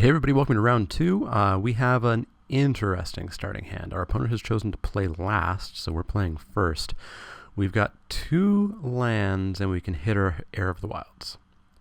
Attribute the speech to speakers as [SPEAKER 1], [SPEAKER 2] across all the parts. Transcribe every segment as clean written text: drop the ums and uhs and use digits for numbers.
[SPEAKER 1] hey everybody, welcome to round two. We have an interesting starting hand. Our opponent has chosen to play last, so we're playing first. We've got 2 lands and we can hit our Heir of the Wilds.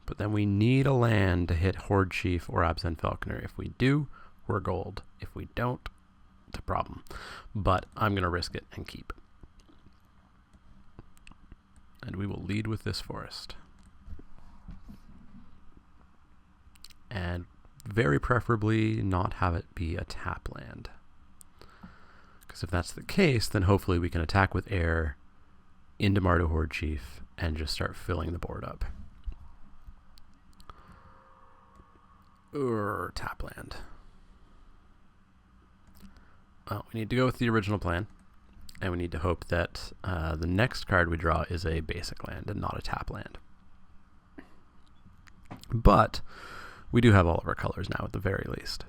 [SPEAKER 1] But then we need a land to hit Horde Chief or Absent Falconer. If we do, we're gold. If we don't, it's a problem. But I'm going to risk it and keep. And we will lead with this forest. And very preferably not have it be a tap land. Because if that's the case, then hopefully we can attack with Heir into Mardu Horde Chief and just start filling the board up. Or tap land. Well, we need to go with the original plan. And we need to hope that the next card we draw is a basic land and not a tap land. But we do have all of our colors now at the very least.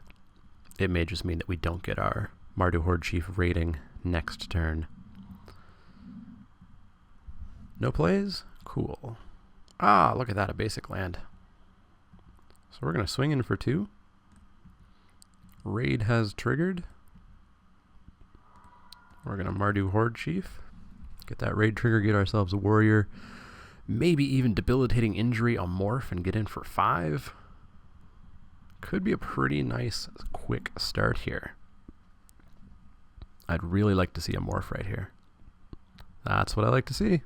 [SPEAKER 1] It may just mean that we don't get our Mardu Horde Chief rating next turn. No plays? Cool. Ah, look at that, a basic land. So we're going to swing in for 2. Raid has triggered. We're going to Mardu Horde Chief. Get that raid trigger, get ourselves a warrior. Maybe even debilitating injury on morph and get in for 5. Could be a pretty nice quick start here. I'd really like to see a morph right here. That's what I like to see.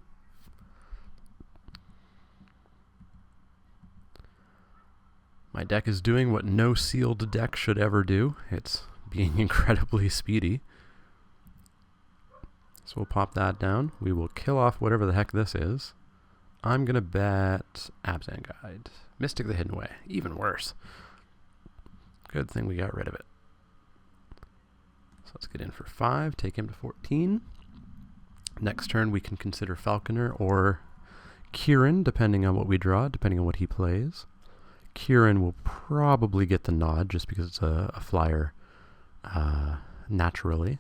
[SPEAKER 1] My deck is doing what no sealed deck should ever do. It's being incredibly speedy. So we'll pop that down. We will kill off whatever the heck this is. I'm going to bet Absent Guide. Mystic the Hidden Way. Even worse. Good thing we got rid of it. So let's get in for 5. Take him to 14. Next turn we can consider Falconer or Kieran, depending on what we draw, depending on what he plays. Kieran will probably get the nod just because it's a flyer naturally.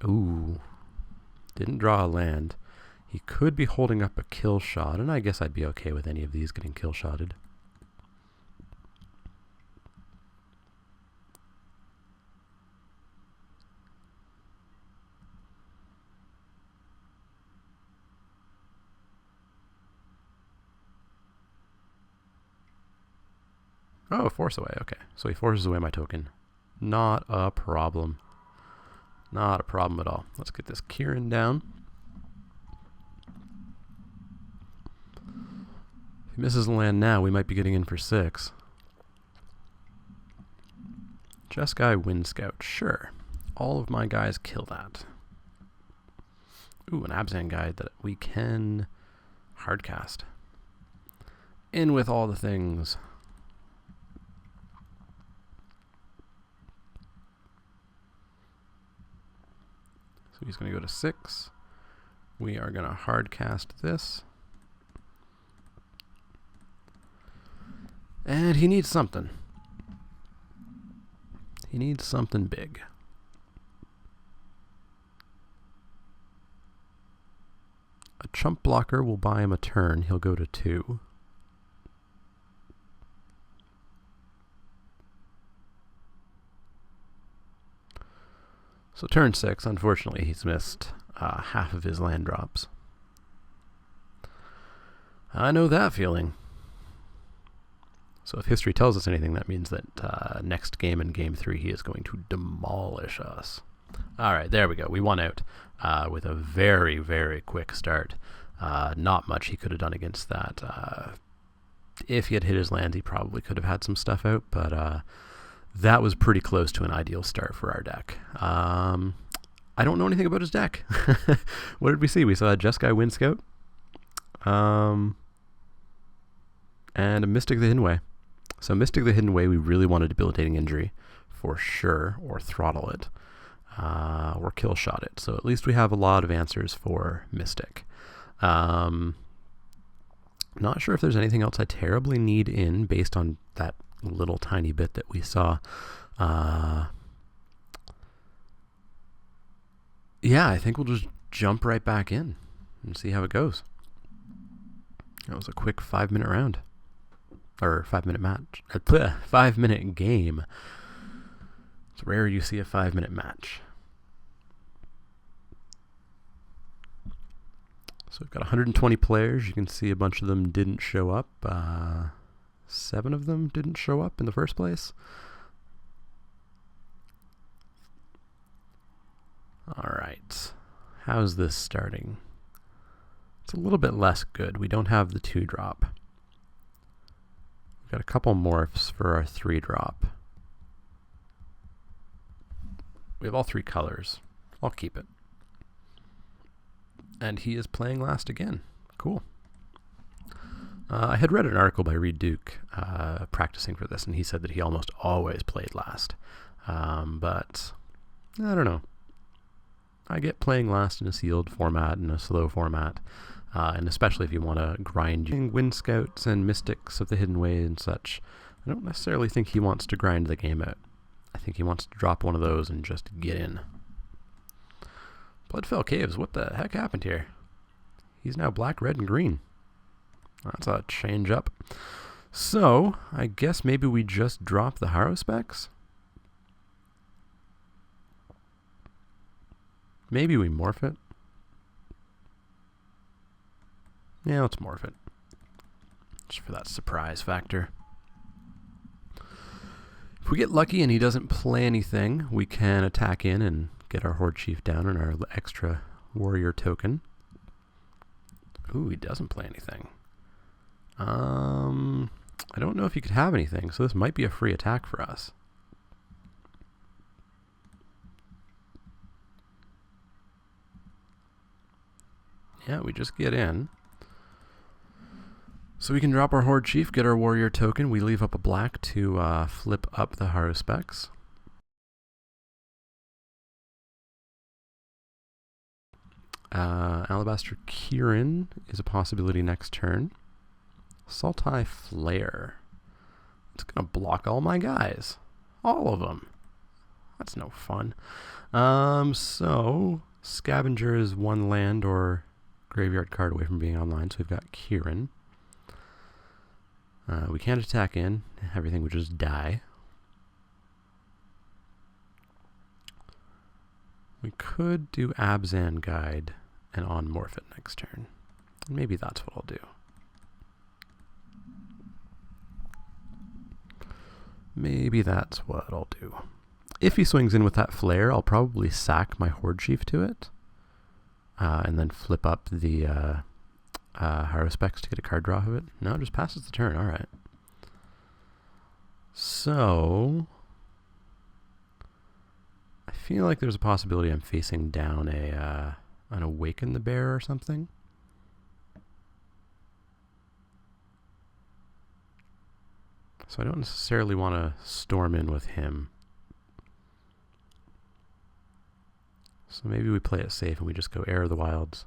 [SPEAKER 1] Ooh, didn't draw a land. He could be holding up a kill shot, and I guess I'd be okay with any of these getting kill shotted. Oh, force away. Okay, so he forces away my token. Not a problem. Not a problem at all. Let's get this Kieran down. If he misses a land now, we might be getting in for 6. Jeskai Wind Scout. Sure. All of my guys kill that. Ooh, an Absent Guide that we can hardcast. In with all the things. So he's going to go to 6. We are going to hardcast this. And he needs something. He needs something big. A chump blocker will buy him a turn. He'll go to 2. So turn 6, unfortunately, he's missed half of his land drops. I know that feeling. So if history tells us anything, that means that next game in Game 3, he is going to demolish us. All right, there we go. We won out with a very, very quick start. Not much he could have done against that. If he had hit his land, he probably could have had some stuff out, but that was pretty close to an ideal start for our deck. I don't know anything about his deck. What did we see? We saw a Jeskai Wind Scout. And a Mystic the Hidden Way. So Mystic the Hidden Way, we really want a debilitating injury for sure, or throttle it, or kill shot it. So at least we have a lot of answers for Mystic. Not sure if there's anything else I terribly need in based on that little tiny bit that we saw. Yeah, I think we'll just jump right back in and see how it goes. That was a quick 5-minute round. or 5-minute match. 5-minute game. It's rare you see a 5-minute match. So we've got 120 players. You can see a bunch of them didn't show up. 7 of them didn't show up in the first place. Alright. How's this starting? It's a little bit less good. We don't have the 2-drop. We've got a couple morphs for our 3-drop. We have all 3 colors. I'll keep it. And he is playing last again. Cool. I had read an article by Reed Duke practicing for this, and he said that he almost always played last. But I don't know. I get playing last in a sealed format and a slow format, and especially if you want to grind Wind Scouts and Mystics of the Hidden Way and such. I don't necessarily think he wants to grind the game out. I think he wants to drop one of those and just get in. Bloodfell Caves, what the heck happened here? He's now black, red, and green. That's a change up. So, I guess maybe we just drop the Harrow specs? Maybe we morph it. Yeah, let's morph it. Just for that surprise factor. If we get lucky and he doesn't play anything, we can attack in and get our Horde Chief down and our extra warrior token. Ooh, he doesn't play anything. I don't know if he could have anything, so this might be a free attack for us. Yeah, we just get in. So we can drop our Horde Chief, get our warrior token. We leave up a black to flip up the Harrow specs. Alabaster Kieran is a possibility next turn. Sultai Flare. It's going to block all my guys. All of them. That's no fun. So, Scavenger is 1 land or graveyard card away from being online, so we've got Kieran. We can't attack in. Everything would just die. We could do Abzan Guide and on-morph it next turn. Maybe that's what I'll do. Maybe that's what I'll do. If he swings in with that flare, I'll probably sack my Horde Chief to it. And then flip up the Harrow specs to get a card draw of it. No, it just passes the turn. Alright. So, I feel like there's a possibility I'm facing down an Awaken the Bear or something. So I don't necessarily want to storm in with him. So maybe we play it safe and we just go Heir of the Wilds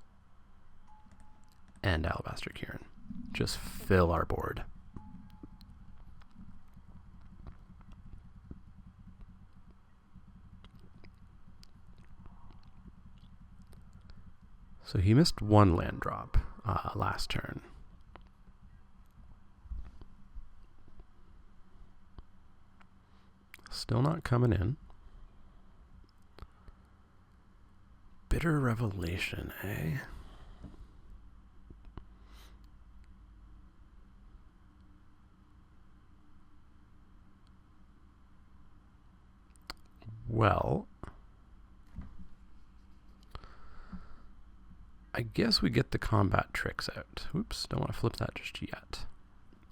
[SPEAKER 1] and Alabaster Kieran. Just fill our board. So he missed 1 land drop last turn. Still not coming in. Bitter Revelation, eh? Well, I guess we get the combat tricks out. Oops, don't want to flip that just yet.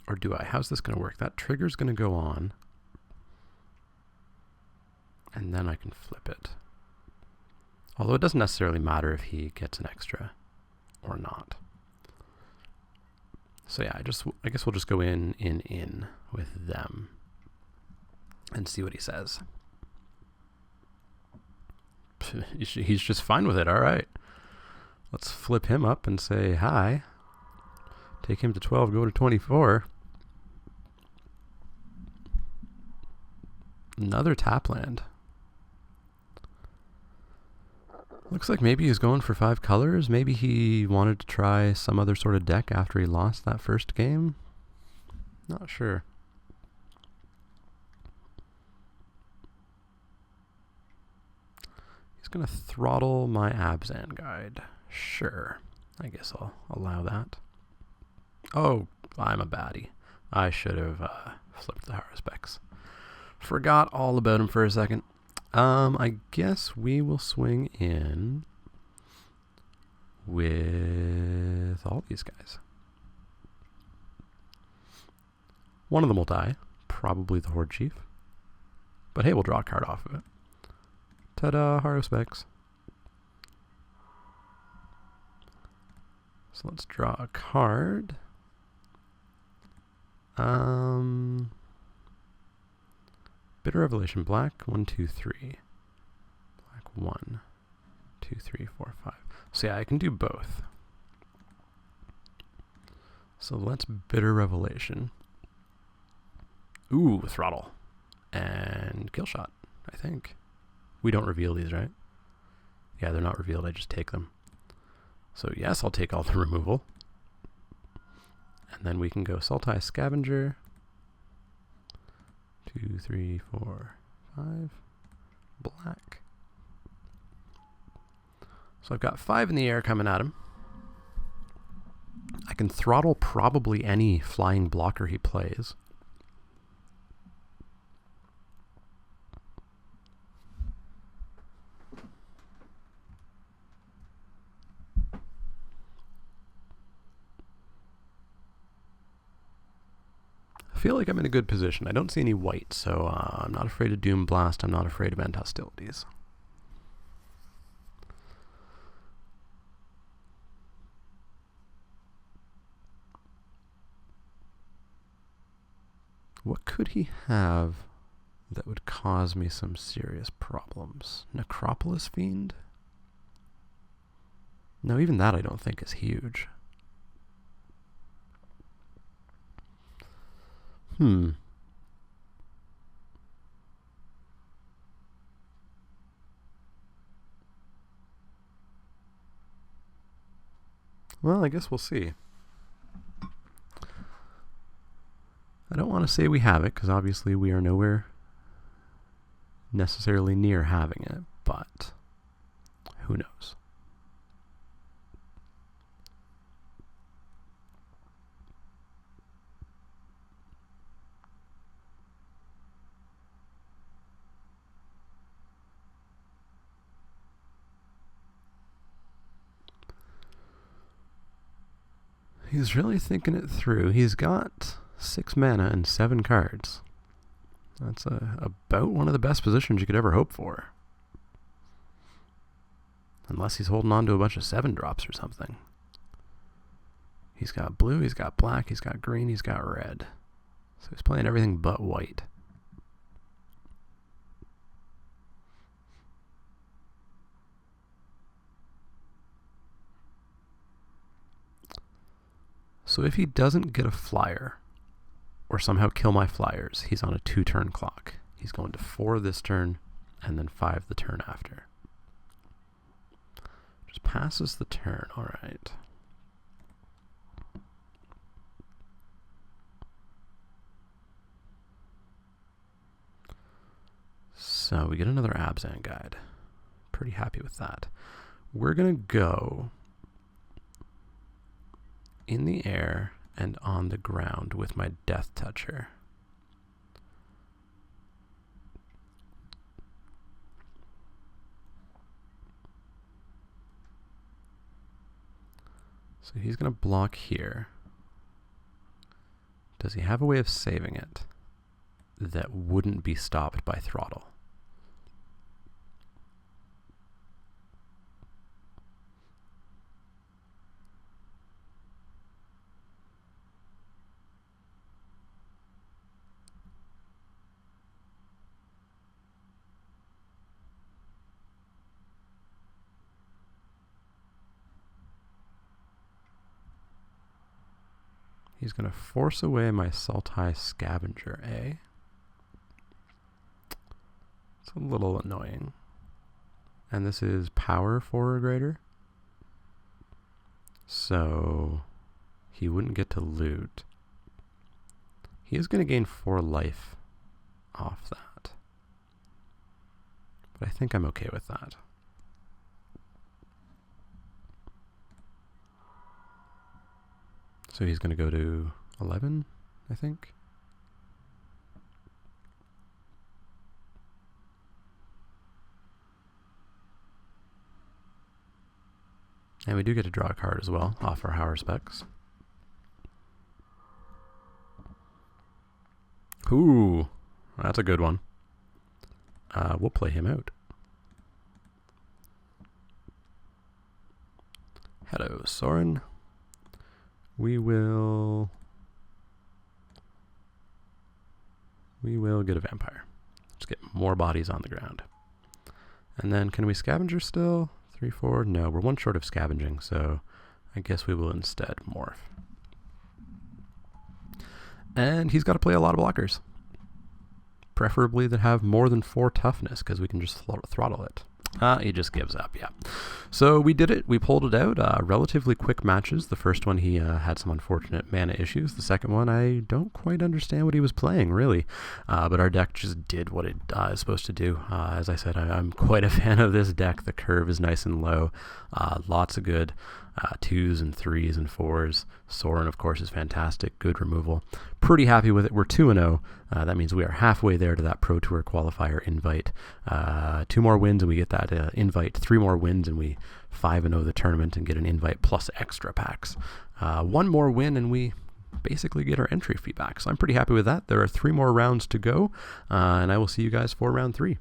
[SPEAKER 1] Or do I? How's this going to work? That trigger's going to go on. And then I can flip it. Although it doesn't necessarily matter if he gets an extra or not. So yeah, I guess we'll just go in with them and see what he says. He's just fine with it. All right. Let's flip him up and say hi. Take him to 12, go to 24. Another tap land. Looks like maybe he's going for 5 colors. Maybe he wanted to try some other sort of deck after he lost that first game. Not sure. He's going to throttle my Abzan guide. Sure. I guess I'll allow that. Oh, I'm a baddie. I should have flipped the Haruspecs. Forgot all about him for a second. I guess we will swing in with all these guys. One of them will die. Probably the Horde Chief. But hey, we'll draw a card off of it. Ta-da, Haruspecs. So let's draw a card. Bitter Revelation, black, 1, 2, 3. Black, 1, 2, 3, 4, 5. So yeah, I can do both. So let's Bitter Revelation. Ooh, throttle. And kill shot, I think. We don't reveal these, right? Yeah, they're not revealed, I just take them. So yes, I'll take all the removal. And then we can go Sultai Scavenger. 2, 3, 4, 5. Black. So I've got 5 in the air coming at him. I can throttle probably any flying blocker he plays. I feel like I'm in a good position. I don't see any white, so I'm not afraid of Doom Blast. I'm not afraid of End Hostilities. What could he have that would cause me some serious problems? Necropolis Fiend? No, even that I don't think is huge. Well, I guess we'll see. I don't want to say we have it, because obviously we are nowhere necessarily near having it, but who knows? He's really thinking it through. He's got 6 mana and 7 cards. That's about one of the best positions you could ever hope for. Unless he's holding on to a bunch of 7 drops or something. He's got blue, he's got black, he's got green, he's got red. So he's playing everything but white. So if he doesn't get a flyer, or somehow kill my flyers, he's on a 2-turn clock. He's going to 4 this turn, and then 5 the turn after. Just passes the turn, alright. So we get another Abzan guide. Pretty happy with that. We're going to go in the air and on the ground with my Death Toucher. So he's going to block here. Does he have a way of saving it that wouldn't be stopped by throttle? He's going to force away my Sultai Scavenger, eh? It's a little annoying. And this is power 4 or greater. So he wouldn't get to loot. He is going to gain 4 life off that. But I think I'm okay with that. So he's going to go to 11, I think. And we do get to draw a card as well off our Hauer specs. Ooh, that's a good one. We'll play him out. Hello, Soren. We will get a vampire. Let's get more bodies on the ground. And then can we scavenger still? 3, 4? No, we're 1 short of scavenging, so I guess we will instead morph. And he's got to play a lot of blockers. Preferably that have more than 4 toughness, because we can just throttle it. He just gives up, yeah. So we did it. We pulled it out. Relatively quick matches. The first one, he had some unfortunate mana issues. The second one, I don't quite understand what he was playing, really. But our deck just did what it is supposed to do. As I said, I'm quite a fan of this deck. The curve is nice and low. Lots of good 2s and 3s and 4s. Soren, of course, is fantastic. Good removal. Pretty happy with it. We're 2-0. That means we are halfway there to that Pro Tour qualifier invite. 2 more wins and we get that invite. 3 more wins and we 5-0 the tournament and get an invite plus extra packs. 1 more win and we basically get our entry fee back. So I'm pretty happy with that. There are 3 more rounds to go, and I will see you guys for round 3.